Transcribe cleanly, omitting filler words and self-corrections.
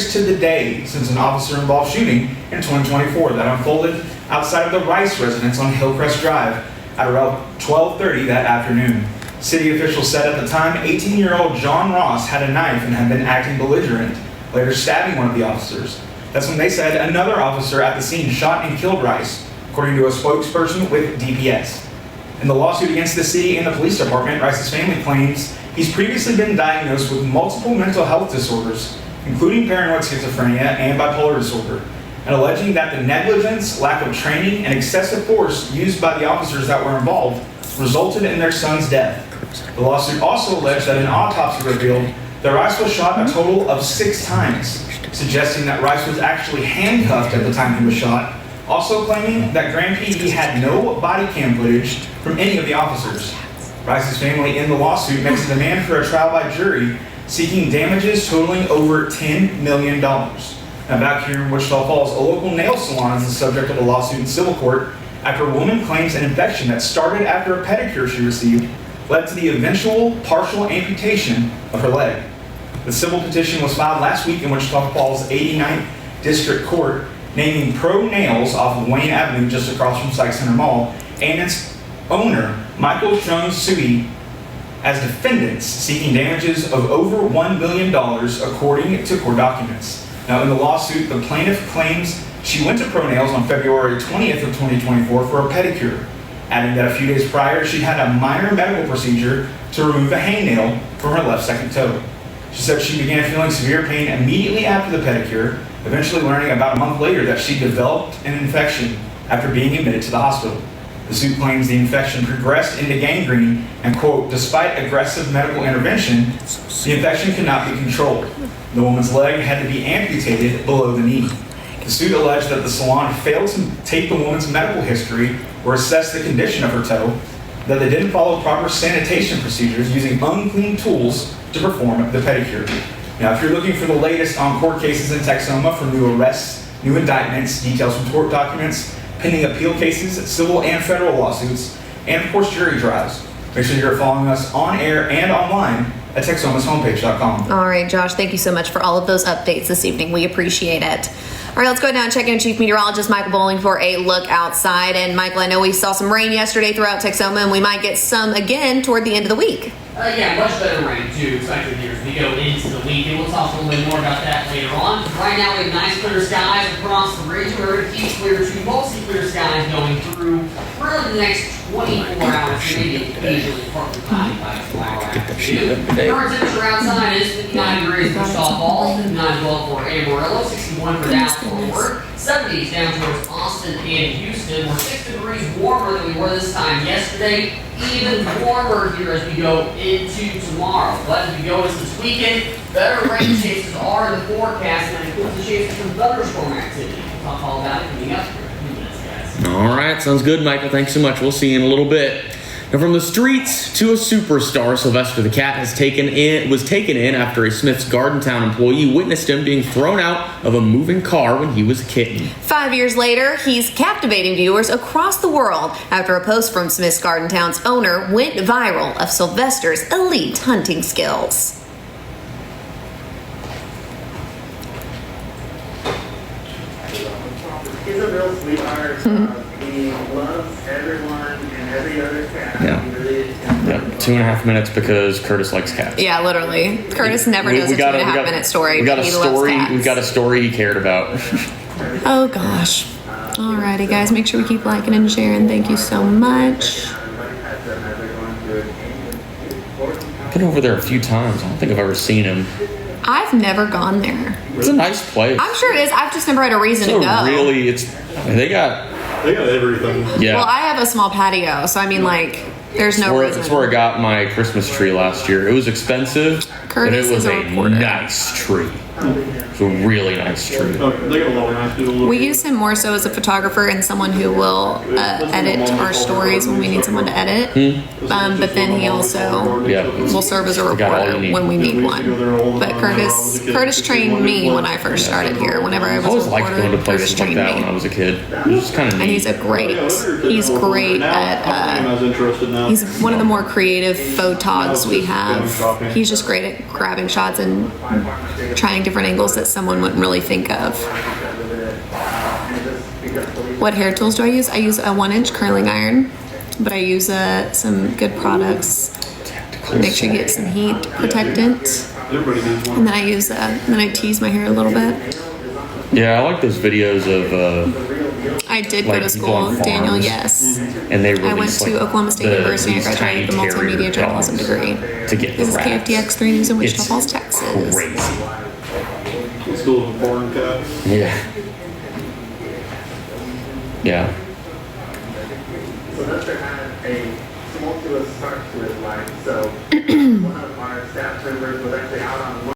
years to the day since an officer-involved shooting in 2024 that unfolded outside of the Rice residence on Hillcrest Drive at around 12:30 that afternoon. City officials said at the time, 18-year-old John Ross had a knife and had been acting belligerent, later stabbing one of the officers. That's when they said another officer at the scene shot and killed Rice, according to a spokesperson with DPS. In the lawsuit against the city and the police department, Rice's family claims he's previously been diagnosed with multiple mental health disorders, including paranoid schizophrenia and bipolar disorder, and alleging that the negligence, lack of training, and excessive force used by the officers that were involved resulted in their son's death. The lawsuit also alleged that an autopsy revealed that Rice was shot a total of 6 times, suggesting that Rice was actually handcuffed at the time he was shot, also claiming that Grand PD had no body cam footage from any of the officers. Rice's family in the lawsuit makes a demand for a trial by jury, seeking damages totaling over $10 million. Now back here in Wichita Falls, a local nail salon is the subject of a lawsuit in civil court after a woman claims an infection that started after a pedicure she received led to the eventual partial amputation of her leg. The civil petition was filed last week in Wichita Falls 89th District Court, naming Pro Nails off of Wayne Avenue just across from Sykes Center Mall and its owner, Michael Chung Sui, as defendants seeking damages of over $1 billion according to court documents. Now in the lawsuit, the plaintiff claims she went to Pro Nails on February 20th of 2024 for a pedicure, adding that a few days prior she had a minor medical procedure to remove a hangnail from her left second toe. She said she began feeling severe pain immediately after the pedicure, eventually learning about a month later that she developed an infection after being admitted to the hospital. The suit claims the infection progressed into gangrene and, quote, despite aggressive medical intervention, the infection could not be controlled. The woman's leg had to be amputated below the knee. The suit alleged that the salon failed to take the woman's medical history or assess the condition of her toe, that they didn't follow proper sanitation procedures using unclean tools to perform the pedicure. Now, if you're looking for the latest on court cases in Texoma for new arrests, new indictments, details from court documents, pending appeal cases, civil and federal lawsuits, and of course jury trials, make sure you're following us on air and online at texomashomepage.com. All right, Josh, thank you so much for all of those updates this evening. We appreciate it. All right, let's go down and check in Chief Meteorologist Michael Bowling for a look outside. And Michael, I know we saw some rain yesterday throughout Texoma, and we might get some again toward the end of the week. Yeah, much better rain too expected here as we go into the week, and we'll talk a little bit more about that later on. Right now we have nice clear skies across the region. We're going to keep clear to mostly clear skies going through for the next 24 hours, maybe occasionally partly cloudy by tomorrow afternoon. Current temperature outside is 59 degrees for Wichita Falls, 59 for Amarillo, 61 for Dallas Fort Worth, 70s down towards Austin and Houston. We're 6 degrees warmer than we were this time yesterday. Even warmer here as we go into tomorrow. But as we go into this weekend, better rain chances are in the forecast, and includes the chance for some thunderstorm activity. We'll talk all about it coming up here in a few minutes, guys. All right, sounds good, Michael. Thanks so much. We'll see you in a little bit. Now, from the streets to a superstar, Sylvester the Cat was taken in after a Smith's Gardentown employee witnessed him being thrown out of a moving car when he was a kitten. 5 years later, he's captivating viewers across the world after a post from Smith's Gardentown's owner went viral of Sylvester's elite hunting skills. He's a real sweetheart. He loves everyone and every other cat. Yeah. He really is. Yep, 2.5 minutes because Curtis likes cats. Yeah, literally. Curtis never does a 2.5 minute story. We got a He story. loves cats. We got a story he cared about. Oh gosh. Alrighty, guys, make sure we keep liking and sharing. Thank you so much. Been over there a few times. I don't think I've ever seen him. I've never gone there. It's a nice place. I'm sure it is. I've just never had a reason to go. They got everything. Yeah. Well, I have a small patio, so I mean, like, there's no reason. That's where I got my Christmas tree last year. It was expensive, but it was a nice tree. It's a really nice tree. We use him more so as a photographer and someone who will edit our stories when we need someone to edit. But then he also will serve as a reporter when we need one. But Curtis trained me when I first started here. Whenever I was always a liked reporter, going to places Curtis like trained that me. when I was a kid. It was just kind of neat. And he's great at he's one of the more creative photogs we have. He's just great at grabbing shots and trying different different angles that someone wouldn't really think of. What hair tools do I use? I use a 1-inch curling iron, but I use some good products. Make sure you get some heat protectant. And then I use then I tease my hair a little bit. Yeah, I like those videos of. I did like go to people school, on Daniel. farms. Yes, I went to Oklahoma State University. I graduated with a multimedia journalism degree. To get This is the wraps. KFDX 3 News in Wichita It's Falls, Texas. Crazy. School of a foreign cut. Yeah. Yeah. So Lester had a tumultuous start to his life. So one of our staff members was actually out on